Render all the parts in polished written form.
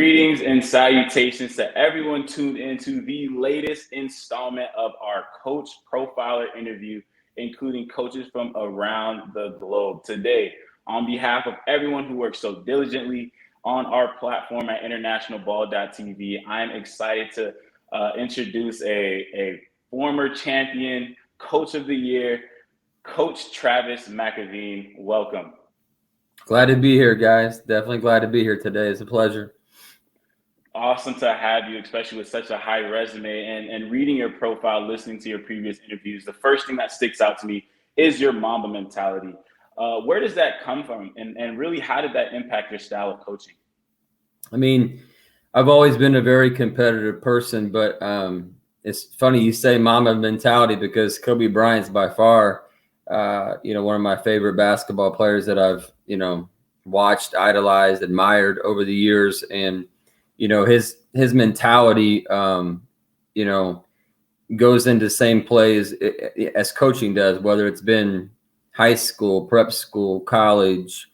Greetings and salutations to everyone tuned into the latest installment of our Coach Profiler interview, including coaches from around the globe. Today, on behalf of everyone who works so diligently on our platform at InternationalBall.tv, I'm excited to introduce a former champion, Coach of the Year, Coach Travis McAvene. Welcome. Glad to be here, guys. Definitely glad to be here today. It's a pleasure. Awesome to have you, especially with such a high resume. And reading your profile, listening to your previous interviews, the first thing that sticks out to me is your Mamba mentality. Where does that come from? And really, how did that impact your style of coaching? I mean, I've always been a very competitive person, but it's funny you say Mamba mentality because Kobe Bryant's by far, one of my favorite basketball players that I've, watched, idolized, admired over the years. And his mentality, goes into the same plays as coaching does, whether it's been high school, prep school, college,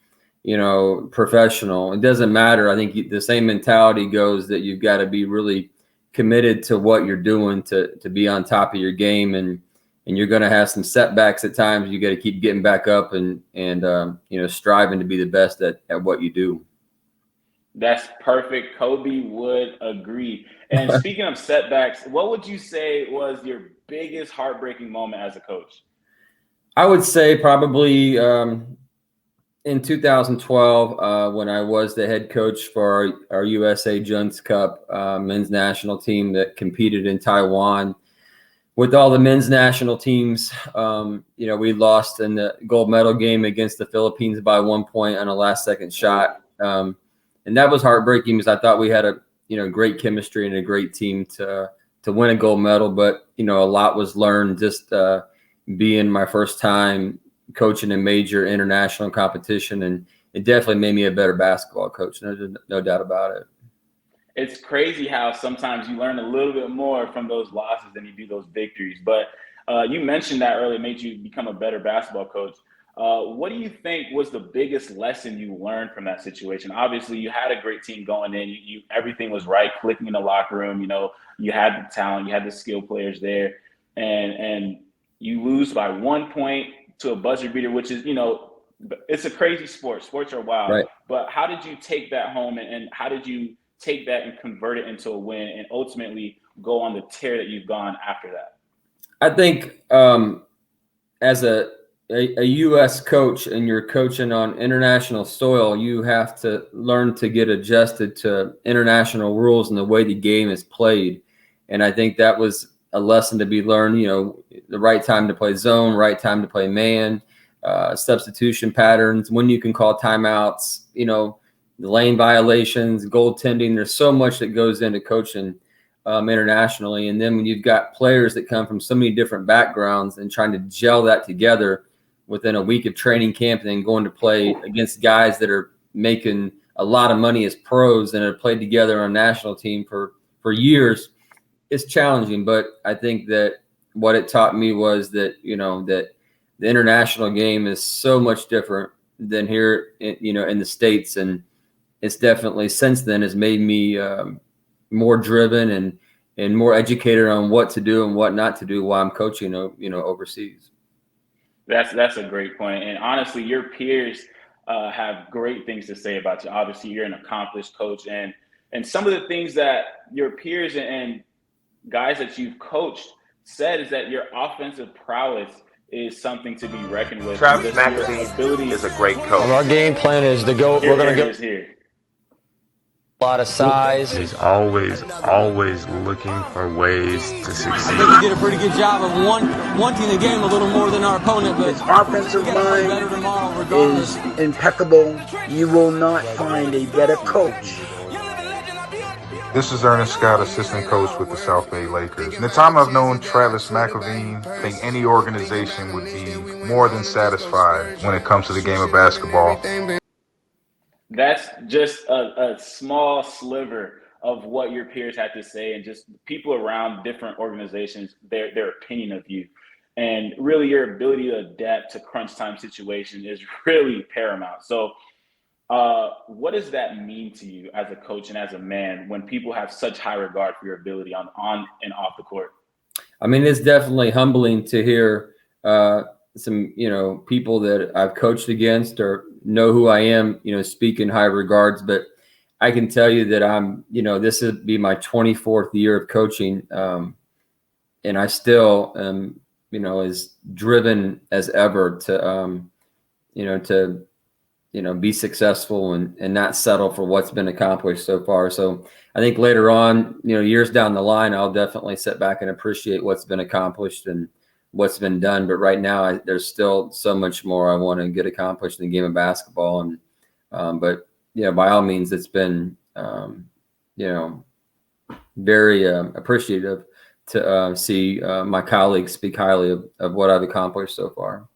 professional. It doesn't matter. I think the same mentality goes that you've got to be really committed to what you're doing to be on top of your game. And you're going to have some setbacks at times. You got to keep getting back up and striving to be the best at what you do. That's perfect. Kobe would agree. And speaking of setbacks, what would you say was your biggest heartbreaking moment as a coach? I would say probably in 2012 when I was the head coach for our USA Junts Cup men's national team that competed in Taiwan. With all the men's national teams, we lost in the gold medal game against the Philippines by 1 point on a last-second shot. And that was heartbreaking because I thought we had a great chemistry and a great team to win a gold medal. But a lot was learned just being my first time coaching a major international competition, and it definitely made me a better basketball coach. No doubt about it. It's crazy how sometimes you learn a little bit more from those losses than you do those victories. But you mentioned that earlier made you become a better basketball coach. What do you think was the biggest lesson you learned from that situation? Obviously, you had a great team going in. You everything was right, clicking in the locker room. You had the talent, you had the skill players there, and you lose by 1 point to a buzzer beater, which is it's a crazy sport. Sports are wild. Right. But how did you take that home, and how did you take that and convert it into a win, and ultimately go on the tear that you've gone after that? I think as a U.S. coach and you're coaching on international soil, you have to learn to get adjusted to international rules and the way the game is played. And I think that was a lesson to be learned, the right time to play zone, right time to play man, substitution patterns, when you can call timeouts, the lane violations, goaltending. There's so much that goes into coaching internationally. And then when you've got players that come from so many different backgrounds and trying to gel that together within a week of training camp and then going to play against guys that are making a lot of money as pros and have played together on a national team for years, it's challenging. But I think that what it taught me was that, that the international game is so much different than here, in the States. And it's definitely since then has made me more driven and more educated on what to do and what not to do while I'm coaching, overseas. That's a great point. And honestly, your peers have great things to say about you. Obviously, you're an accomplished coach, and some of the things that your peers and guys that you've coached said is that your offensive prowess is something to be reckoned with. Travis McAvene is a great coach. Our game plan is to go. We're going to go here. A lot of size. He's always looking for ways to succeed. I think we did a pretty good job of wanting the game a little more than our opponent. But his offensive line is impeccable. You will not find a better coach. This is Ernest Scott, assistant coach with the South Bay Lakers. In the time I've known Travis McAvene, I think any organization would be more than satisfied when it comes to the game of basketball. That's just a small sliver of what your peers had to say, and just people around different organizations, their opinion of you. And really your ability to adapt to crunch time situations is really paramount. So What does that mean to you as a coach and as a man when people have such high regard for your ability on and off the court? I mean, it's definitely humbling to hear some, people that I've coached against or know who I am, speak in high regards. But I can tell you that I'm, this would be my 24th year of coaching. And I still am, as driven as ever to, be successful and not settle for what's been accomplished so far. So I think later on, years down the line, I'll definitely sit back and appreciate what's been accomplished and what's been done. But right now, there's still so much more I want to get accomplished in the game of basketball. And but by all means, it's been very appreciative to see my colleagues speak highly of what I've accomplished so far.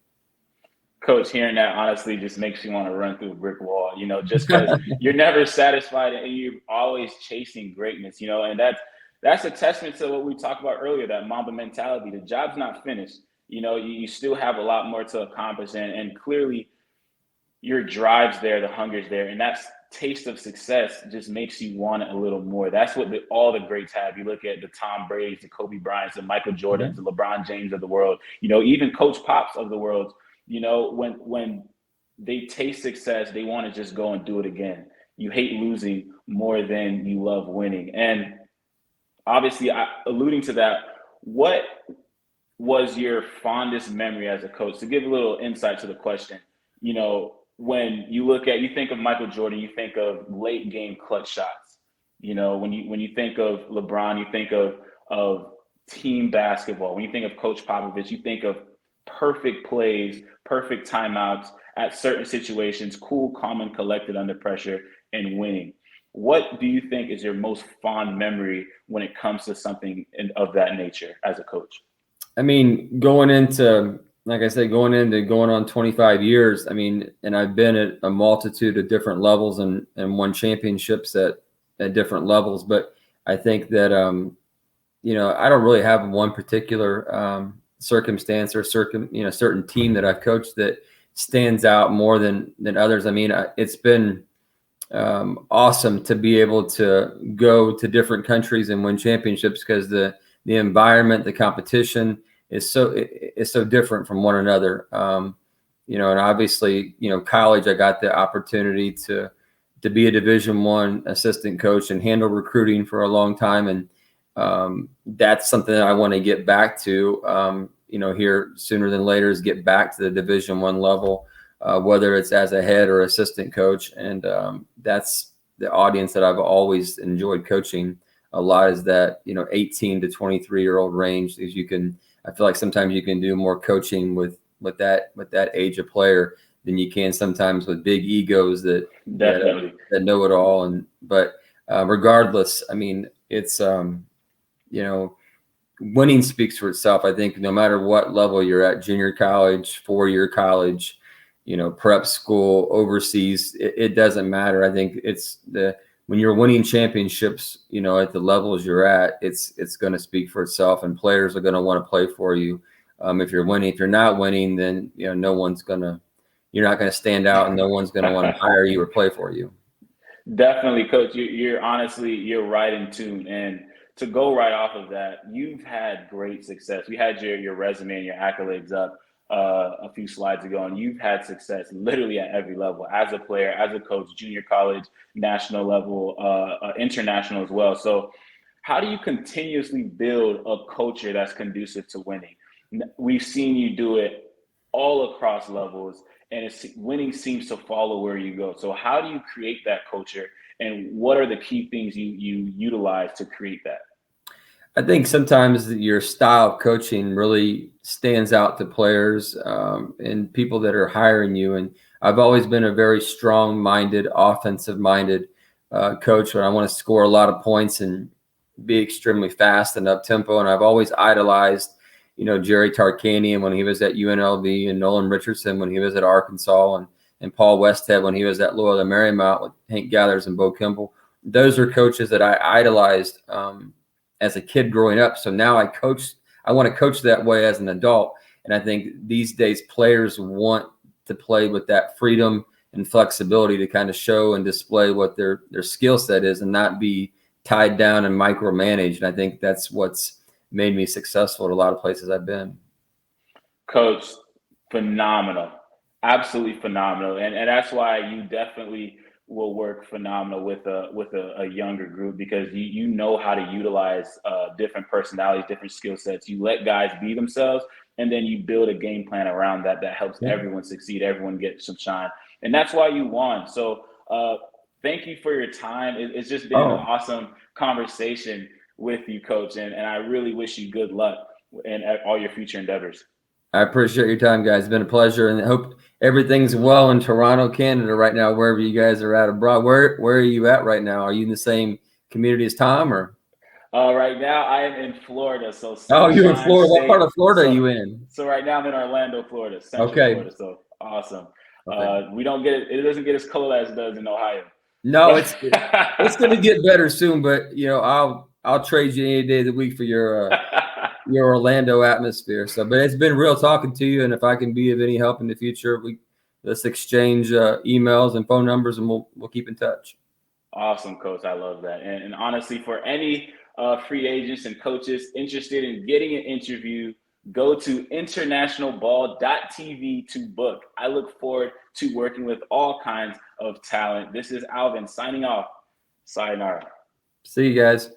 Coach, hearing that honestly just makes you want to run through a brick wall, just because you're never satisfied and you're always chasing greatness, and that's a testament to what we talked about earlier, that Mamba mentality. The job's not finished. You still have a lot more to accomplish, and clearly your drive's there, the hunger's there, and that taste of success just makes you want it a little more. That's what all the greats have. You look at the Tom Brady's, the Kobe Bryant's, the Michael Jordans, the LeBron James of the world, even Coach Pops of the world. When they taste success, they want to just go and do it again. You hate losing more than you love winning. And obviously, alluding to that, what was your fondest memory as a coach? To give a little insight to the question, when you think of Michael Jordan, you think of late game clutch shots. When you think of LeBron, you think of team basketball. When you think of Coach Popovich, you think of perfect plays, perfect timeouts at certain situations, cool, calm, and collected under pressure, and winning. What do you think is your most fond memory when it comes to something of that nature as a coach? I mean, going on 25 years, and I've been at a multitude of different levels and won championships at different levels. But I think that, I don't really have one particular circumstance or certain team that I've coached that stands out more than others. It's been awesome to be able to go to different countries and win championships because the environment, the competition is so different from one another. And obviously, college, I got the opportunity to be a Division I assistant coach and handle recruiting for a long time. And that's something that I want to get back to, here sooner than later, is get back to the Division I level, whether it's as a head or assistant coach. And that's the audience that I've always enjoyed coaching a lot, is that, 18 to 23-year-old range. Is I feel like sometimes you can do more coaching with that age of player than you can sometimes with big egos that know it all. But regardless, it's winning speaks for itself. I think no matter what level you're at, junior college, 4-year college, prep school, overseas, it doesn't matter. I think when you're winning championships, at the levels you're at, it's going to speak for itself, and players are going to want to play for you. If you're winning, if you're not winning, then you're not going to stand out, and no one's going to want to hire you or play for you. Definitely, Coach. You're right in tune. And to go right off of that, you've had great success. We had your resume and your accolades up a few slides ago, and you've had success literally at every level, as a player, as a coach, junior college, national level, international as well. So how do you continuously build a culture that's conducive to winning? We've seen you do it all across levels, and winning seems to follow where you go. So how do you create that culture, and what are the key things you utilize to create that? I think sometimes your style of coaching really stands out to players and people that are hiring you. And I've always been a very strong-minded, offensive-minded coach, where I want to score a lot of points and be extremely fast and up-tempo. And I've always idolized, Jerry Tarkanian when he was at UNLV, and Nolan Richardson when he was at Arkansas, and Paul Westhead when he was at Loyola Marymount with Hank Gathers and Bo Kimball. Those are coaches that I idolized as a kid growing up. So now I want to coach that way as an adult. And I think these days players want to play with that freedom and flexibility to kind of show and display what their skill set is and not be tied down and micromanaged. And I think that's what's made me successful at a lot of places I've been. Coach, phenomenal, absolutely phenomenal, and that's why you definitely will work phenomenal with a younger group, because you know how to utilize different personalities, different skill sets. You let guys be themselves, and then you build a game plan around that helps everyone succeed, everyone get some shine, and that's why you won. So thank you for your time. It's just been an awesome conversation with you, Coach, and I really wish you good luck in all your future endeavors. I appreciate your time, guys. It's been a pleasure, and I hope everything's well in Toronto, Canada right now, wherever you guys are at abroad. Where are you at right now? Are you in the same community as Tom, or? Right now I am in Florida. So you're in Florida. State. What part of Florida are you in? So right now I'm in Orlando, Florida, Central Florida. So awesome. Okay. We don't get it doesn't get as cold as it does in Ohio. No, it's going to get better soon, but I'll trade you any day of the week for your Orlando atmosphere. So, but it's been real talking to you, and if I can be of any help in the future, let's exchange emails and phone numbers, and we'll keep in touch. Awesome, Coach. I love that. And honestly, for any free agents and coaches interested in getting an interview, go to InternationalBall.tv to book. I look forward to working with all kinds of talent. This is Alvin signing off. Sayonara. See you guys.